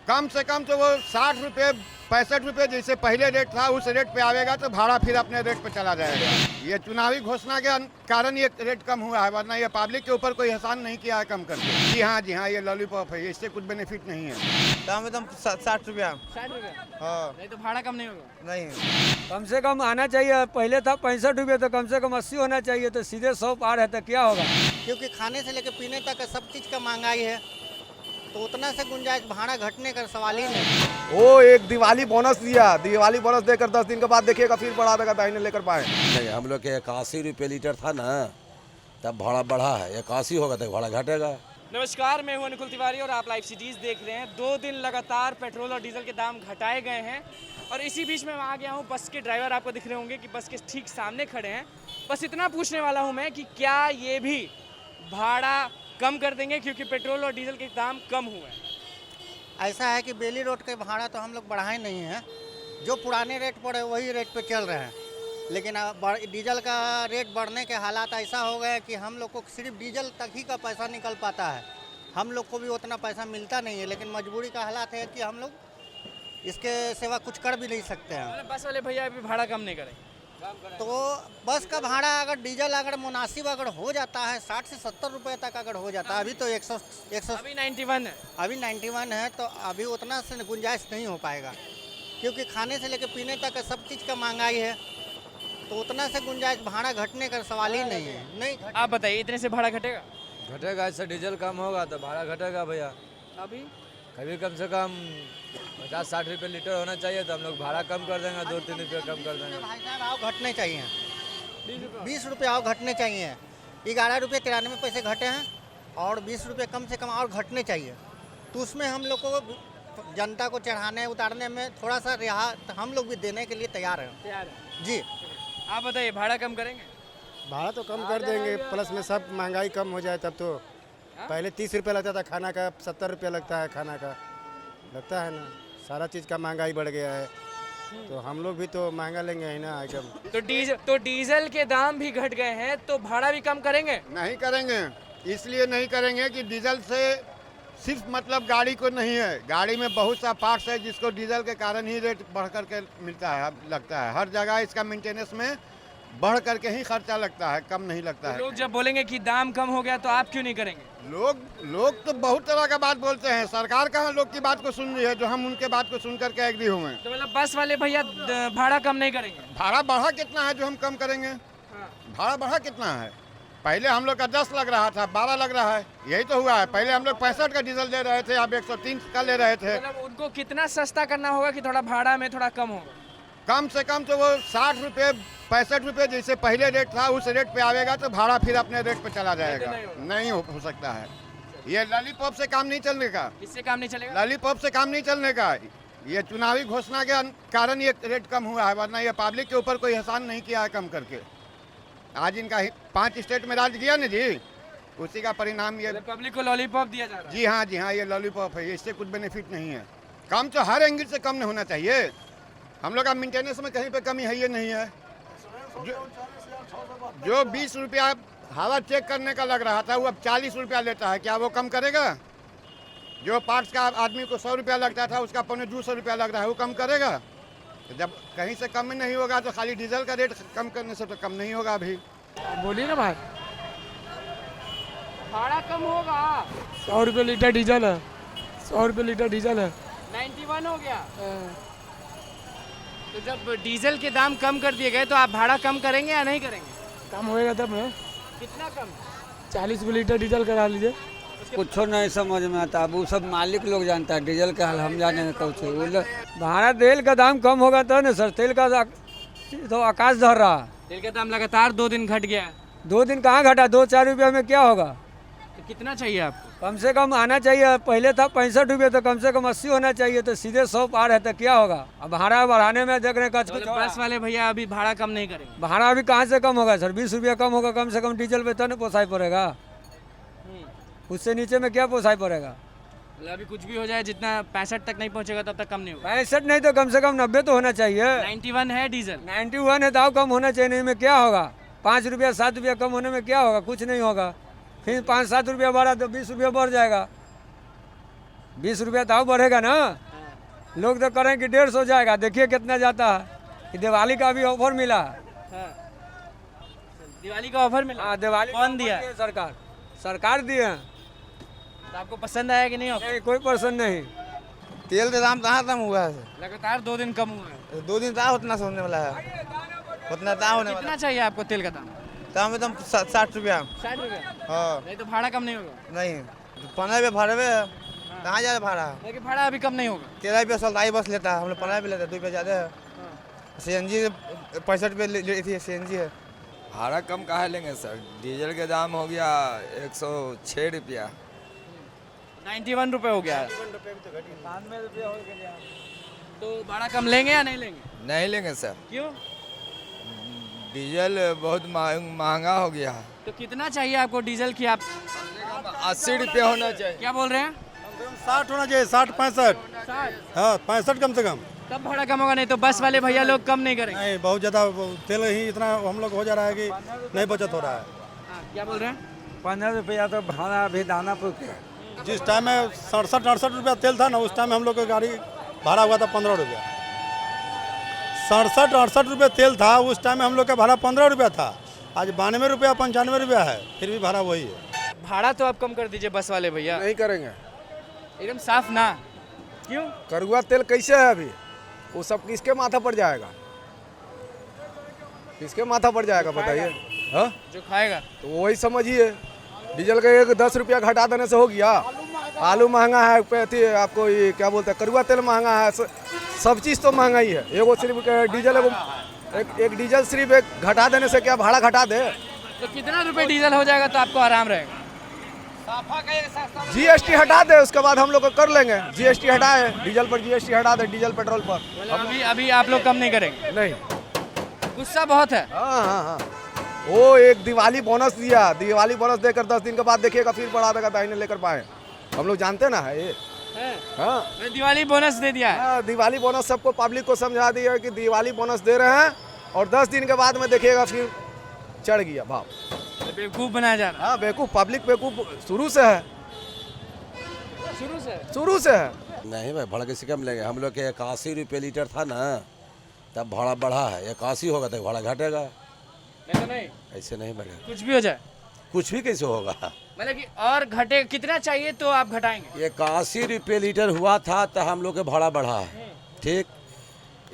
कम से कम तो वो 60 रुपये 65 रुपये जैसे पहले रेट था उस रेट पे आवेगा तो भाड़ा फिर अपने रेट पे चला जाएगा। ये चुनावी घोषणा के कारण ये रेट कम हुआ है, वरना ये पब्लिक के ऊपर कोई एहसान नहीं किया है कम करके। जी हाँ, ये लॉलीपॉप है, इससे कुछ बेनिफिट नहीं है। दाम एकदम 60 रुपया। 60 रुपये? हाँ। नहीं तो भाड़ा कम नहीं होगा? नहीं, कम से कम आना चाहिए। पहले था 65 रुपये, तो कम से कम 80 होना चाहिए। तो सीधे 100 पार है तो क्या होगा? क्योंकि खाने से लेकर पीने तक सब चीज़ का महंगाई है, तो उतना से गुंजाइश भाड़ा घटने का सवाल ही नहीं। वो एक दिवाली बोनस दिया, दिवाली बोनस देकर 10 दिन के बाद देखिएगा फिर बढ़ा देगा, दाई नहीं लेकर पाए। नहीं, हम लोग के 81 रुपये लीटर था ना, तब भाड़ा बढ़ा है। 81 होगा तो भाड़ा घटेगा। नमस्कार, मैं हूं अनुकुल तिवारी और आप लाइव सिटीज़ देख रहे हैं। 2 दिन लगातार पेट्रोल और डीजल के दाम घटाए गए हैं और इसी बीच में मैं आ गया हूं। बस के ड्राइवर आपको दिख रहे होंगे कि बस के ठीक सामने खड़े हैं। बस इतना पूछने वाला हूं मैं कि क्या ये भी भाड़ा कम कर देंगे, क्योंकि पेट्रोल और डीजल के दाम कम हुए हैं। ऐसा है कि बेली रोड के भाड़ा तो हम लोग बढ़ाए नहीं हैं, जो पुराने रेट पर है वही रेट पे चल रहे हैं। लेकिन डीजल का रेट बढ़ने के हालात ऐसा हो गए कि हम लोग को सिर्फ डीजल तक ही का पैसा निकल पाता है, हम लोग को भी उतना पैसा मिलता नहीं है। लेकिन मजबूरी का हालात है कि हम लोग इसके सिवा कुछ कर भी नहीं सकते हैं। बस वाले भैया अभी भाड़ा कम नहीं करेंगे तो बस का भाड़ा अगर डीजल अगर मुनासिब अगर हो जाता है 60 से 70 रुपये तक अगर हो जाता है, अभी तो 100 अभी 91 है। अभी 91 है, तो अभी उतना से गुंजाइश नहीं हो पाएगा, क्योंकि खाने से लेकर पीने तक सब चीज़ का महंगाई है, तो उतना से गुंजाइश भाड़ा घटने का सवाल ही नहीं है। नहीं आप बताइए, इतने से भाड़ा घटेगा? घटेगा, इससे डीजल कम होगा तो भाड़ा घटेगा भैया। अभी कभी कम से कम 50-60 रुपये लीटर होना चाहिए, तो हम लोग भाड़ा कम कर देंगे, 2-3 रुपये कम कर देंगे। भाई साहब आओ घटने चाहिए, 20 रुपये आओ घटने चाहिए। 11 रुपये 93 पैसे घटे हैं और 20 रुपये कम से कम और घटने चाहिए। तो उसमें हम लोग को जनता को चढ़ाने उतारने में थोड़ा सा रियायत हम लोग भी देने के लिए तैयार हैं जी। आप बताइए, भाड़ा कम करेंगे? भाड़ा तो कम कर देंगे, प्लस में सब महंगाई कम हो जाए तब तो। पहले 30 रुपये लगता था खाना का, 70 रुपये लगता है खाना का, लगता है ना। सारा चीज़ का महंगाई बढ़ गया है, तो हम लोग भी तो महंगा लेंगे ही ना एकदम। तो डीजल के दाम भी घट गए हैं, तो भाड़ा भी कम करेंगे? नहीं करेंगे, इसलिए नहीं करेंगे कि डीजल से सिर्फ मतलब गाड़ी को नहीं है, गाड़ी में बहुत सा पार्ट्स है जिसको डीजल के कारण ही रेट बढ़ करके मिलता है, लगता है। हर जगह इसका मेंटेनेंस में बढ़ करके ही खर्चा लगता है, कम नहीं लगता है। लोग जब बोलेंगे कि दाम कम हो गया तो आप क्यों नहीं करेंगे? लोग तो बहुत तरह का बात बोलते हैं, सरकार कहाँ लोग की बात को सुन रही है जो हम उनके बात को सुन करके एग्री हुए। तो मतलब बस वाले भैया भाड़ा कम नहीं करेंगे? भाड़ा बढ़ा कितना है जो हम कम करेंगे? भाड़ा बढ़ा कितना है? पहले हम लोग का 10 लग रहा था, 12 लग रहा है, यही तो हुआ है। पहले हम लोग 65 का डीजल दे रहे थे, अब 103 का ले रहे थे। मतलब उनको कितना सस्ता करना होगा कि थोड़ा भाड़ा में थोड़ा कम होगा? कम से कम तो वो 60 रुपये 65 रुपये जैसे पहले रेट था उस रेट पे आवेगा तो भाड़ा फिर अपने रेट पे चला जाएगा। नहीं हो सकता है, ये लॉलीपॉप से काम नहीं चलने का। इससे काम नहीं चलेगा? लॉलीपॉप से काम नहीं चलने का, ये चुनावी घोषणा के कारण ये रेट कम हुआ है, वरना ये पब्लिक के ऊपर कोई एहसान नहीं किया है कम करके। आज इनका 5 स्टेट में राज किया ना जी, उसी का परिणाम ये पब्लिक को लॉलीपॉप दिया जा रहा है। जी हाँ, ये लॉलीपॉप है, इससे कुछ बेनिफिट नहीं है। कम तो हर एंगल से कम नहीं होना चाहिए। हम लोग का मेंटेनेंस में कहीं पे कमी है ये नहीं है। जो 20 रुपया हवा चेक करने का लग रहा था वो अब 40 रुपया लेता है, क्या वो कम करेगा? जो पार्ट्स का आदमी को 100 रुपया लगता था उसका 250 रुपया लग रहा है, वो कम करेगा? जब कहीं से कम नहीं होगा तो खाली डीजल का रेट कम करने से तो कम नहीं होगा। अभी बोलिए ना भाई, भाड़ा कम होगा। 100 रुपये लीटर डीजल है, 100 रुपये लीटर डीजल है। 91 हो गया। तो जब डीजल के दाम कम कर दिए गए तो आप भाड़ा कम करेंगे या नहीं करेंगे? कम होएगा तब ना। कितना कम? 40 रुपये लीटर डीजल करा लीजिए। कुछ नहीं समझ में आता, अब वो सब मालिक लोग जानता है, डीजल का हाल हम जाने में कुछ। भाड़ा तेल का दाम कम होगा तो ना सर, तेल का तो आकाश धर रहा। तेल का दाम लगातार 2 दिन घट गया। 2 दिन कहाँ घटा, 2-4 रुपये में क्या होगा? तो कितना चाहिए आपको? कम से कम आना चाहिए। पहले था 65 रुपये, तो कम से कम 80 होना चाहिए, तो सीधे 100 पार है तो क्या होगा? अब भाड़ा बढ़ाने में देख रहे कुछ बस वाले भैया अभी भाड़ा कम नहीं करेंगे? भाड़ा अभी कहाँ से कम होगा सर? 20 रुपया कम होगा कम से कम डीजल पे, तो ना पोसाई पड़ेगा। उससे नीचे में क्या पोसाई पड़ेगा? मतलब अभी कुछ भी हो जाए, जितना 65 तक नहीं पहुंचेगा तब तक कम नहीं होगा? 65 नहीं तो कम से कम 90 तो होना चाहिए। 91 है डीजल। 91 है तो कम होना चाहिए, नहीं में क्या होगा? 5 रुपया 7 रुपया कम होने में क्या होगा? कुछ नहीं होगा। फिर 5-7 रुपया बढ़ा तो 20 रुपया बढ़ जाएगा। 20 रुपया दाम बढ़ेगा ना, लोग तो करें कि 150 जाएगा, देखिए कितना जाता है। कि दिवाली का भी ऑफर मिला है। हाँ। दिवाली का ऑफर मिला? हाँ, दिवाली कौन का दिया? ऑफर सरकार सरकार दिए हैं। तो आपको पसंद आया कि नहीं ऑफर? नहीं, कोई पसंद नहीं। तेल का दाम कहाँ कम हुआ है? लगातार 2 दिन कम हुआ है। 2 दिन था उतना होने वाला है, उतना दाम होने वाला कितना चाहिए आपको तेल का दाम? दाम एकदम 60 रुपया। 60 रुपया? हाँ नहीं तो भाड़ा कम नहीं होगा? नहीं, 15 रुपया भाड़ा में कहाँ जा रहा भाड़ा? लेकिन भाड़ा अभी कम नहीं होगा। 13 रुपया सलाई बस लेता है, हम लोग 15 रुपया लेते हैं, 2 रुपया ज़्यादा है। CNG 65 रुपये ले थी, CNG है। भाड़ा कम कहाँ लेंगे सर, डीजल के दाम हो गया 106 रुपया। 91 रुपये हो गया है। 92 रुपया हो गया। तो भाड़ा कम लेंगे या नहीं लेंगे? नहीं लेंगे सर, क्यों? डीजल बहुत महंगा हो गया है। तो कितना चाहिए आपको डीजल की? आप 80 रुपया होना चाहिए। क्या बोल रहे हैं? 60 होना चाहिए, 60 65। 60? हाँ 65 कम से कम। तब भाड़ा कम होगा, नहीं तो बस वाले भैया लोग कम नहीं करेंगे। नहीं, बहुत ज़्यादा तेल ही इतना हम लोग हो जा रहा है कि नहीं बचत हो रहा है। हाँ, क्या बोल रहे हैं? 15 रुपया तो भाड़ा अभी दानापुर के। जिस टाइम में 67-68 रुपया तेल था ना, उस टाइम में हम लोग का गाड़ी भाड़ा हुआ था 15 रुपया। 67-68 रुपये तेल था उस टाइम में, हम लोग का भाड़ा 15 रुपया था। आज 92 रुपया 95 रुपया है, फिर भी भाड़ा वही है। भाड़ा तो आप कम कर दीजिए बस वाले भैया। नहीं करेंगे। एकदम साफ ना। क्यों? करुआ तेल कैसे है अभी, वो सब किसके माथा पर जाएगा, किसके माथा पर जाएगा बताइए? हाँ, जो खाएगा तो वही समझिए। डीजल का एक 10 रुपया घटा देने से हो गया। आलू महंगा है, आपको ये क्या बोलते हैं, करुआ तेल महंगा है, सब चीज़ तो महंगा ही है। एगो सिर्फ डीजल एक डीजल सिर्फ एक घटा देने से क्या भाड़ा घटा दे? तो कितना रुपए डीजल हो जाएगा तो आपको आराम रहेगा? GST हटा दे, उसके बाद हम लोग को कर लेंगे। GST हटाए, डीजल पर GST हटा दे, डीजल पेट्रोल पर। अभी अभी आप लोग कम नहीं करेंगे? नहीं, गुस्सा बहुत है। हाँ हाँ हाँ, वो एक दिवाली बोनस दिया, दिवाली बोनस देकर 10 दिन के बाद देखिएगा फिर बढ़ा देगा, दाहिने लेकर पाए। हम लोग जानते ना है ये। हाँ, दिवाली बोनस दे दिया है। हाँ, दिवाली बोनस सबको पब्लिक को समझा दिया कि दिवाली बोनस दे रहे हैं, और 10 दिन के बाद में देखिएगा फिर चढ़ गया भाव। बेवकूफ बनाया जा रहा हाँ, बेवकूफ, पब्लिक बेवकूफ शुरू से है, है शुरू से है। नहीं भाई, भाड़ा कैसे कम लेंगे? हम लोग के 81 रुपये लीटर था ना, तब भाड़ा बढ़ा है, 81 होगा तो भाड़ा घटेगा। नहीं तो नहीं, ऐसे नहीं बढ़ेगा, कुछ भी हो जाए। कुछ भी कैसे होगा? मतलब कि और घटे, कितना चाहिए तो आप घटाएंगे? 81 रुपये लीटर हुआ था तो हम लोग के भाड़ा बढ़ा है, ठीक।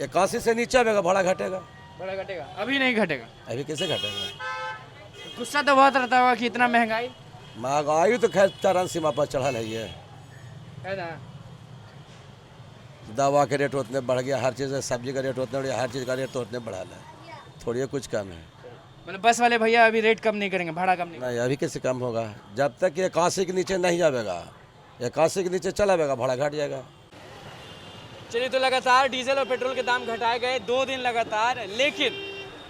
81 से नीचे आएगा भाड़ा घटेगा। बड़ा घटेगा? अभी नहीं घटेगा। अभी कैसे घटेगा? गुस्सा तो बहुत रहता होगा कि इतना महंगाई महंगाई तो खैर चरम सीमा पर चढ़ल है। ये है ना। दवा के रेट उतने बढ़ गया, हर चीज़, सब्जी का रेट उतने बढ़ गया, हर चीज़ का रेट तो उतने बढ़ा है, थोड़ी कुछ कम है। मतलब बस वाले भैया अभी रेट कम नहीं करेंगे, भाड़ा कम नहीं? नहीं, अभी कैसे कम होगा? जब तक 81 के नीचे नहीं आवेगा, 81 के नीचे चला आवेगा, भाड़ा घट जाएगा। चलिए, तो लगातार डीजल और पेट्रोल के दाम घटाए गए 2 दिन लगातार। लेकिन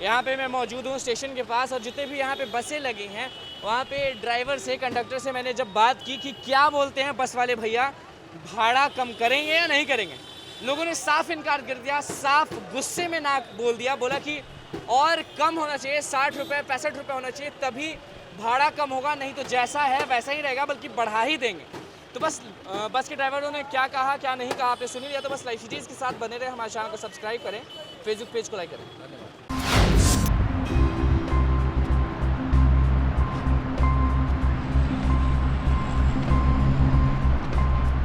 यहाँ पे मैं मौजूद हूँ स्टेशन के पास, और जितने भी यहाँ पे बसें लगी हैं वहाँ पे ड्राइवर से, कंडक्टर से मैंने जब बात की कि क्या बोलते हैं बस वाले भैया, भाड़ा कम करेंगे या नहीं करेंगे, लोगों ने साफ इनकार कर दिया, साफ गुस्से में ना बोल दिया, बोला कि और कम होना चाहिए, 60 रुपये 65 रुपये होना चाहिए, तभी भाड़ा कम होगा, नहीं तो जैसा है वैसा ही रहेगा, बल्कि बढ़ा ही देंगे। तो बस बस के ड्राइवरों ने क्या कहा क्या नहीं कहा आपने सुनी लिया। तो बस लाइव सिटीज़ के साथ बने रहे, हमारे चैनल को सब्सक्राइब करें, फेसबुक पेज को लाइक करें।